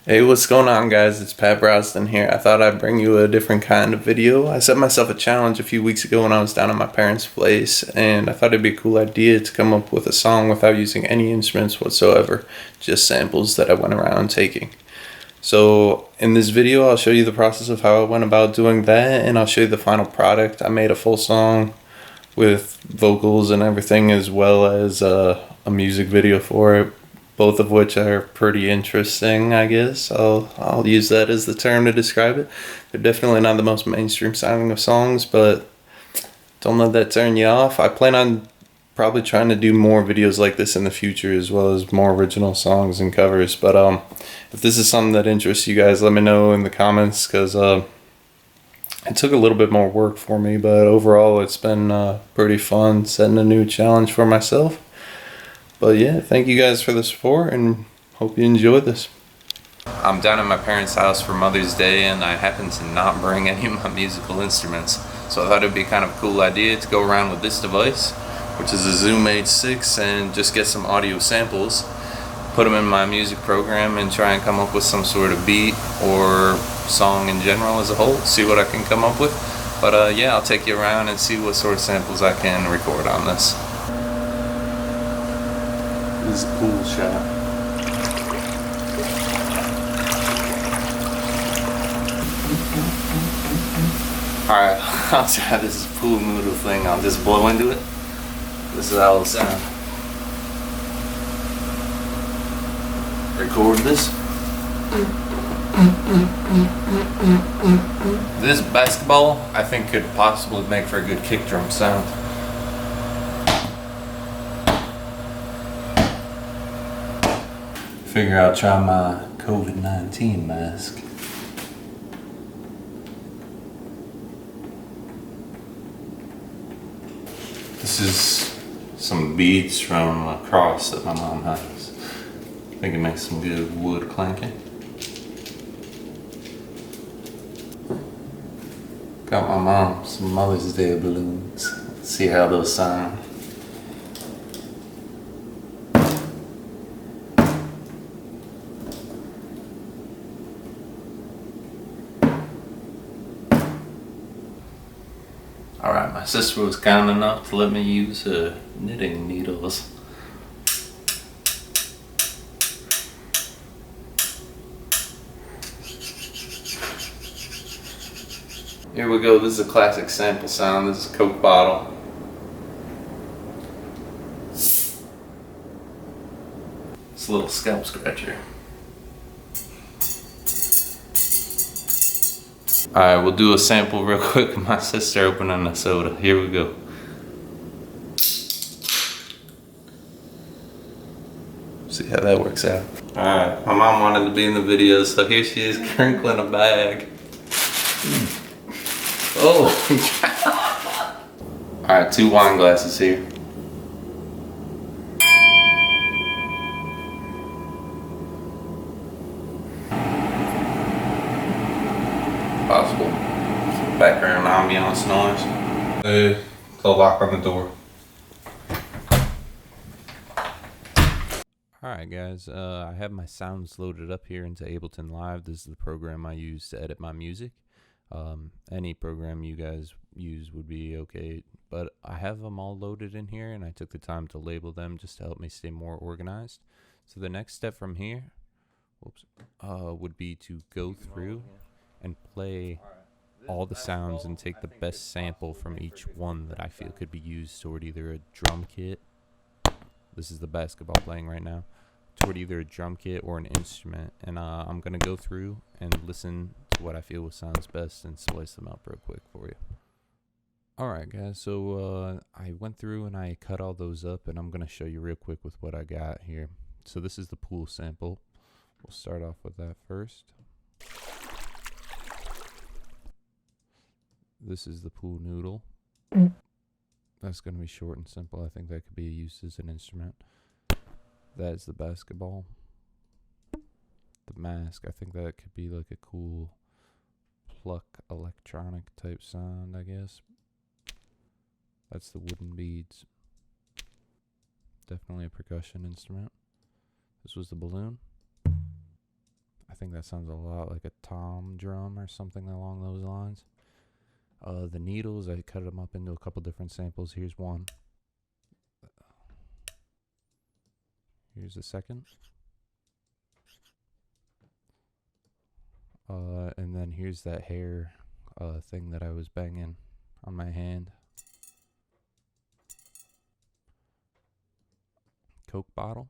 Hey, what's going on, guys? It's Pat Brosnan here. I thought I'd bring you a different kind of video. I set myself a challenge a few weeks ago when I was down at my parents' place, and I thought it'd be a cool idea to come up with a song without using any instruments whatsoever, just samples that I went around taking. So in this video, I'll show you the process of how I went about doing that, and I'll show you the final product. I made a full song with vocals and everything, as well as a music video for it, both of which are pretty interesting, I guess. I'll use that as the term to describe it. They're definitely not the most mainstream sounding of songs, but don't let that turn you off. I plan on probably trying to do more videos like this in the future, as well as more original songs and covers. But if this is something that interests you guys, let me know in the comments, because it took a little bit more work for me, but overall it's been pretty fun setting a new challenge for myself. But yeah, thank you guys for the support and hope you enjoy this. I'm down at my parents' house for Mother's Day, and I happen to not bring any of my musical instruments. So I thought it'd be kind of a cool idea to go around with this device, which is a Zoom H6, and just get some audio samples, put them in my music program, and try and come up with some sort of beat or song in general as a whole, see what I can come up with. But yeah, I'll take you around and see what sort of samples I can record on this. This is a cool shot. Alright, I'll try this pool noodle thing. I'll just blow into it. This is how it'll sound. Record this. This basketball, I think, could possibly make for a good kick drum sound. Figure I'll try my COVID-19 mask. This is some beads from a cross that my mom has. I think it makes some good wood clanking. Got my mom some Mother's Day balloons. Let's see how those sound. Alright, my sister was kind enough to let me use her knitting needles. Here we go, this is a classic sample sound. This is a Coke bottle. It's a little scalp scratcher. Alright, we'll do a sample real quick of my sister opening a soda. Here we go. See how that works out. Alright, my mom wanted to be in the video, so here she is crinkling a bag. Oh! Alright, 2 wine glasses here. Possible background ambiance noise. The lock on the door. Alright guys, I have my sounds loaded up here into Ableton Live. This is the program I use to edit my music. Any program you guys use would be okay, but I have them all loaded in here, and I took the time to label them just to help me stay more organized. So the next step from here would be to go through and play all the sounds and take the best sample from each one that I feel could be used toward either a drum kit. This is the basketball playing right now, toward either a drum kit or an instrument, and I'm gonna go through and listen to what I feel sounds best and splice them up real quick for you. Alright guys, so I went through and I cut all those up, and I'm gonna show you real quick with what I got here. So this is the pool sample. We'll start off with that first. This is the pool noodle. That's going to be short and simple. I think that could be used as an instrument. That is the basketball. The mask, I think that could be like a cool pluck electronic type sound, I guess. That's the wooden beads. Definitely a percussion instrument. This was the balloon. I think that sounds a lot like a tom drum or something along those lines. The needles, I cut them up into a couple different samples. Here's one. Here's the second. And then here's that hair thing that I was banging on my hand. Coke bottle.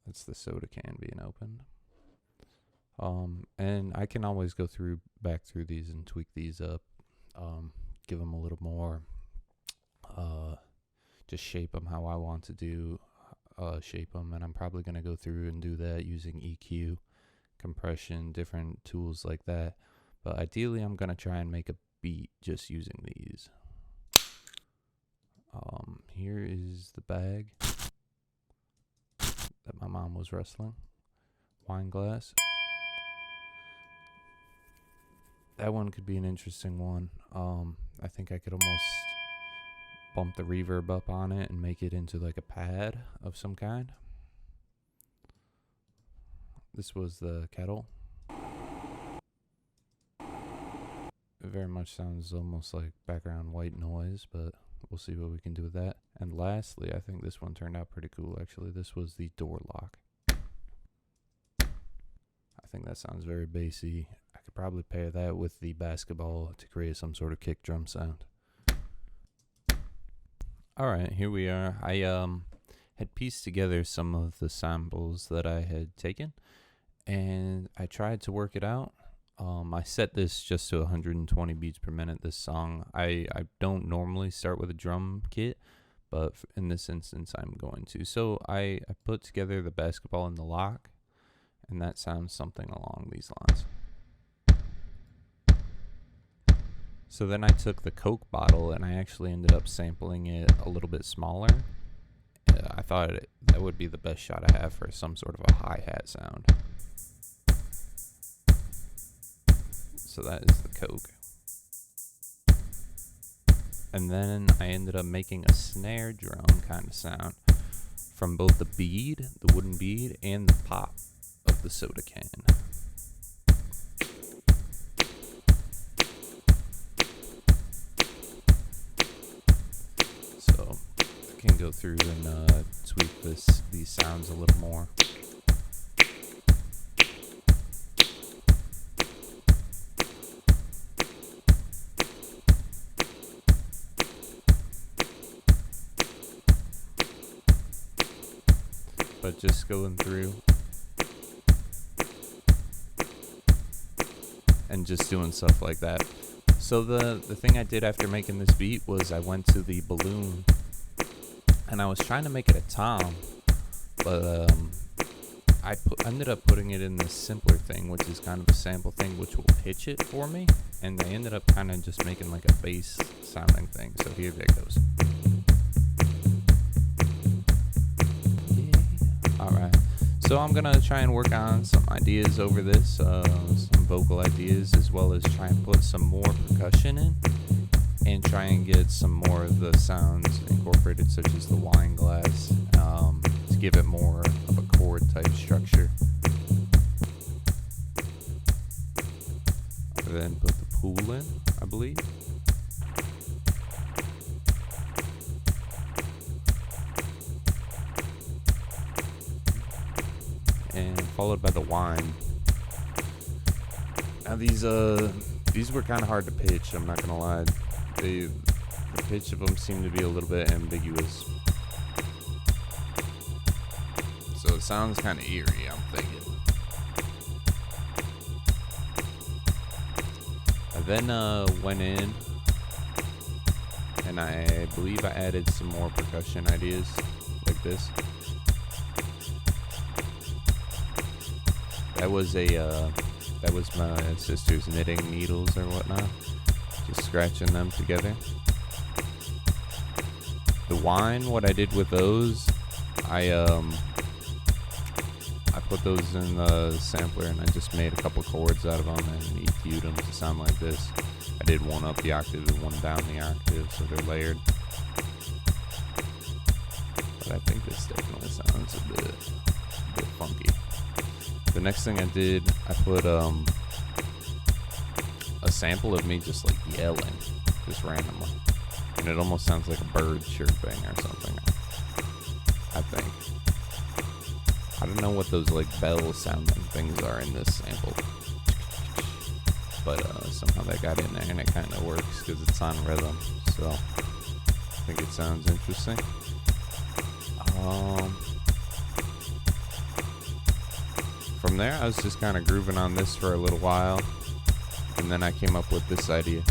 That's the soda can being opened. And I can always go back through these and tweak these up. Give them a little more, just shape them how I want to do, shape them. And I'm probably going to go through and do that using EQ, compression, different tools like that. But ideally, I'm going to try and make a beat just using these. Here is the bag that my mom was wrestling. Wine glass. That one could be an interesting one. I think I could almost bump the reverb up on it and make it into like a pad of some kind. This was the kettle. It very much sounds almost like background white noise, but we'll see what we can do with that. And lastly, I think this one turned out pretty cool actually. This was the door lock. I think that sounds very bassy. I could probably pair that with the basketball to create some sort of kick drum sound. Alright, here we are. I had pieced together some of the samples that I had taken, and I tried to work it out. I set this just to 120 beats per minute, this song. I don't normally start with a drum kit, but in this instance I'm going to. So I put together the basketball and the lock, and that sounds something along these lines. So then I took the Coke bottle and I actually ended up sampling it a little bit smaller. I thought that would be the best shot I have for some sort of a hi-hat sound. So that is the Coke. And then I ended up making a snare drum kind of sound from both the bead, the wooden bead, and the pop of the soda can. So I can go through and tweak these sounds a little more. But just going through and just doing stuff like that. So the thing I did after making this beat was I went to the balloon and I was trying to make it a tom, but I ended up putting it in this simpler thing, which is kind of a sample thing, which will pitch it for me, and I ended up kind of just making like a bass sounding thing. So here that goes. Alright, so I'm gonna try and work on some ideas over this, some vocal ideas, as well as try and put some more percussion in, and try and get some more of the sounds incorporated, such as the wine glass, to give it more of a chord type structure. Then put the pool in, I believe. And followed by the wine. Now these were kind of hard to pitch, I'm not gonna lie. The pitch of them seemed to be a little bit ambiguous. So it sounds kind of eerie, I'm thinking. I then went in and I believe I added some more percussion ideas like this. That was my sister's knitting needles or whatnot, just scratching them together. The wine, what I did with those, I put those in the sampler and I just made a couple chords out of them and EQ'd them to sound like this. I did one up the octave and one down the octave, so they're layered. but I think this definitely sounds a bit funky. The next thing I did, I put a sample of me just like yelling, just randomly, and it almost sounds like a bird chirping or something. I think. I don't know what those like bell sounding things are in this sample, but somehow that got in there and it kind of works because it's on rhythm. So I think it sounds interesting. From there, I was just kind of grooving on this for a little while, and then I came up with this idea.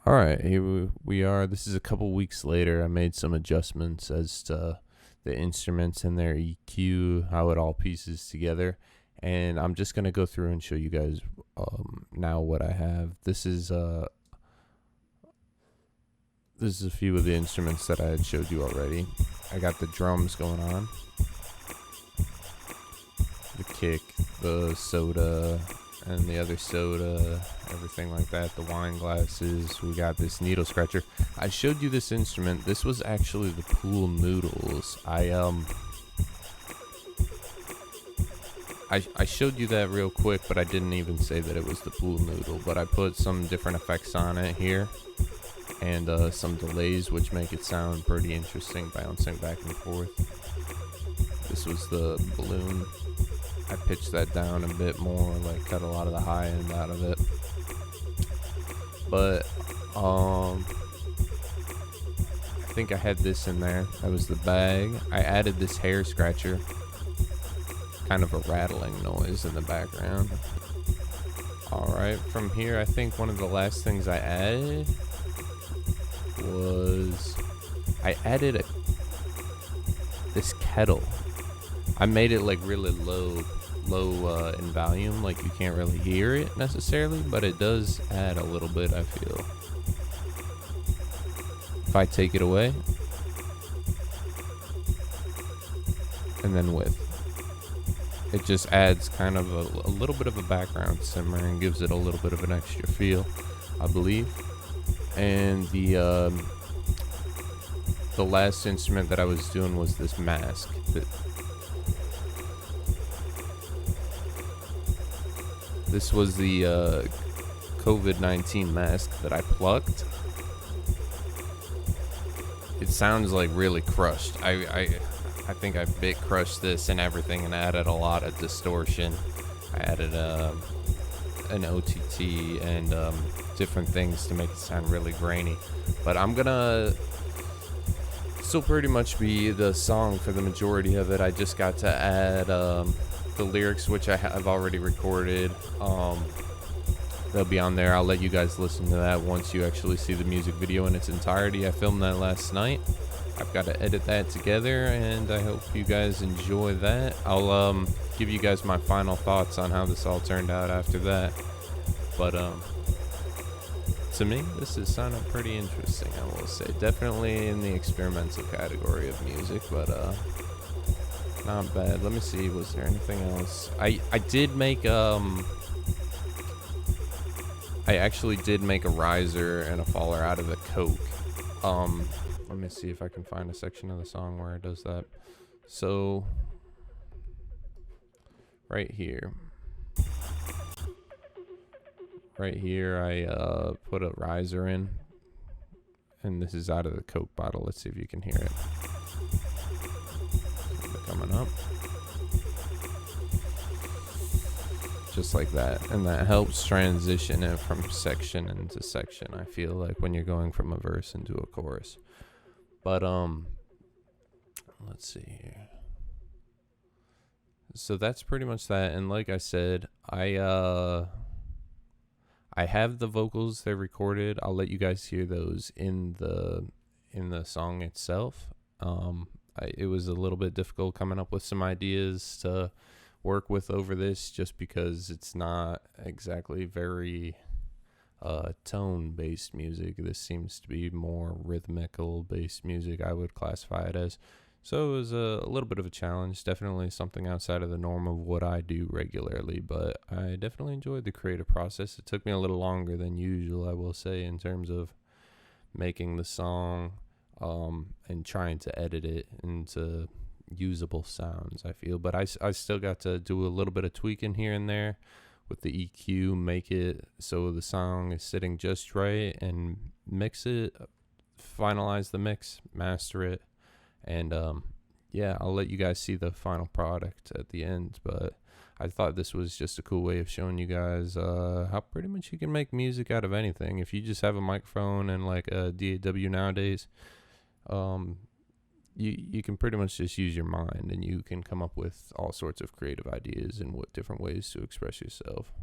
Alright, here we are. This is a couple weeks later. I made some adjustments as to the instruments and their EQ, how it all pieces together. And I'm just going to go through and show you guys now what I have. This is a few of the instruments that I had showed you already. I got the drums going on, the kick, the soda, and the other soda, everything like that, the wine glasses. We got this needle scratcher. I showed you this instrument. This was actually the pool noodles. I showed you that real quick, but I didn't even say that it was the pool noodle, but I put some different effects on it here, and some delays which make it sound pretty interesting, bouncing back and forth. This was the balloon. I pitched that down a bit more, like cut a lot of the high end out of it. But I think I had this in there. That was the bag. I added this hair scratcher, kind of a rattling noise in the background. Alright, from here I think one of the last things I added was this kettle. I made it like really low in volume, like you can't really hear it necessarily, but it does add a little bit, I feel. If I take it away, and then with, it just adds kind of a little bit of a background simmer and gives it a little bit of an extra feel, I believe. And the last instrument that I was doing was this mask. This was the COVID-19 mask that I plucked. It sounds like really crushed. I think I bit crushed this and everything and added a lot of distortion. I added an OTT and different things to make it sound really grainy. But I'm gonna still pretty much be the song for the majority of it. I just got to add the lyrics, which I have already recorded. They'll be on there. I'll let you guys listen to that once you actually see the music video in its entirety. I filmed that last night. I've got to edit that together, and I hope you guys enjoy that. I'll give you guys my final thoughts on how this all turned out after that. But to me, this is sounding pretty interesting, I will say. Definitely in the experimental category of music, but not bad. Let me see, was there anything else? I did make I actually did make a riser and a faller out of the Coke. Let me see if I can find a section of the song where it does that. So right here I put a riser in, and this is out of the Coke bottle. Let's see if you can hear it. Coming up just like that, and that helps transition it from section into section, I feel like, when you're going from a verse into a chorus. But let's see here. So that's pretty much that. And like I said, I have the vocals, they're recorded. I'll let you guys hear those in the song itself. It was a little bit difficult coming up with some ideas to work with over this, just because it's not exactly very tone-based music. This seems to be more rhythmical-based music, I would classify it as. So it was a little bit of a challenge, definitely something outside of the norm of what I do regularly, but I definitely enjoyed the creative process. It took me a little longer than usual, I will say, in terms of making the song and trying to edit it into usable sounds, I feel. But I still got to do a little bit of tweaking here and there with the EQ, make it so the song is sitting just right, and mix it, finalize the mix, master it. And yeah, I'll let you guys see the final product at the end. But I thought this was just a cool way of showing you guys how pretty much you can make music out of anything. If you just have a microphone and like a DAW nowadays, you can pretty much just use your mind, and you can come up with all sorts of creative ideas and what different ways to express yourself.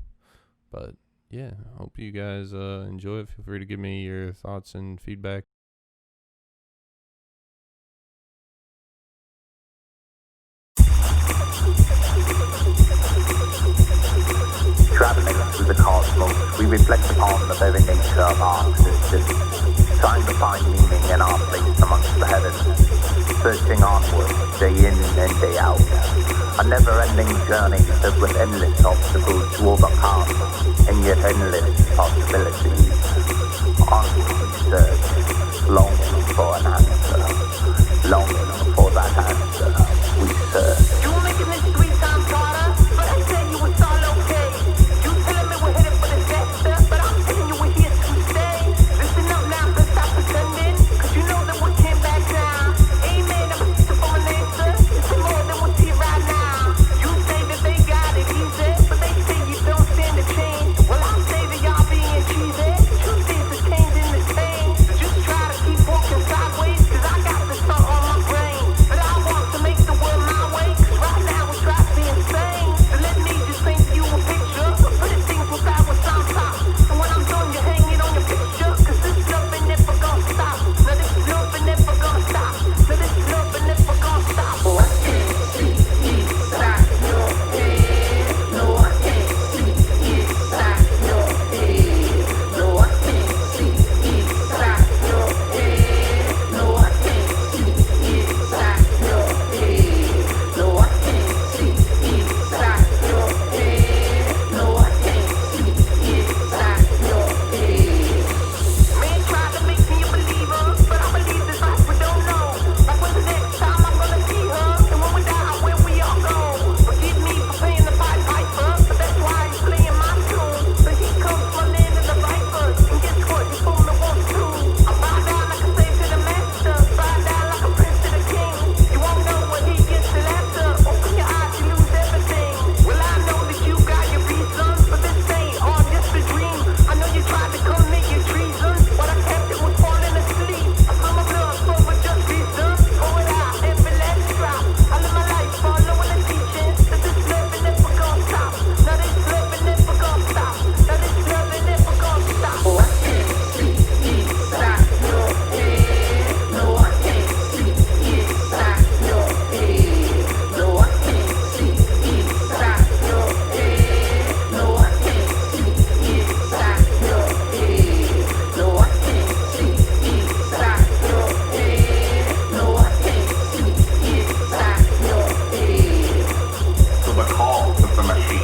But yeah, hope you guys enjoy it. Feel free to give me your thoughts and feedback. Traveling through the cosmos, we reflect upon the very nature of our existence, trying to find meaning in our place amongst the heavens, searching onward, day in and day out, a never-ending journey filled with endless obstacles to overcome, and yet endless possibilities. Onward we search, longing for an answer, longing for that answer we search. You were making this 3 times harder, but I said you was all okay. You telling me we're headed for disaster, but I'm telling you we're here to stay. Listen up now, so stop pretending, cause you know that we came back now. Amen, I'm a sister for an answer. It's more than we see right now. You say that they got it easy, but they say you don't stand a chance. Well, I say that y'all being cheesy. The truth is it's changing the pain. So just try to keep walking sideways, cause I got this thought on my brain. But I want to make the world my way, cause right now it's drives me insane. So let me just paint you a picture of pretty things without what's on top. And when I'm done, you hang it on your picture, cause this love ain't never gonna stop. Now this love ain't never gonna stop. Now this love ain't never gonna stop. Oh, I can't see inside your head. No, I can't see inside your head. No, I can't see inside your head. No, I can't see inside your head. No, I can't see inside your head. No, I can't see inside your head. Man tried to make me a believer, but I believe this life we don't know. Like when the next time I'm gonna see her, and when we die, where we all go. Forgive me for paying the Pied Piper, but that's why he's playing my tune. So he comes from the land of the vipers, and guess what? He told me once too. I bow down like a slave to the master, bow down like a prince to the king. You won't know what he gets till after. Open your eyes, you lose everything. Well, I know that you got your reasons, but this ain't all just a dream. I know you tried to commit your treason, but I kept it was falling asleep. I saw my blood flow for just reason. Pour it out every last drop. I live my life following the teaching that this love ain't never gonna stop. Now this love ain't never gonna stop. Now this love ain't never gonna stop. Oh, I can't see inside your head. No, I can't see inside your head. No, I can't see inside your head. No, I can't see inside your head. No, I can't see inside your head. No, I can't see inside your head. To the call of the machine.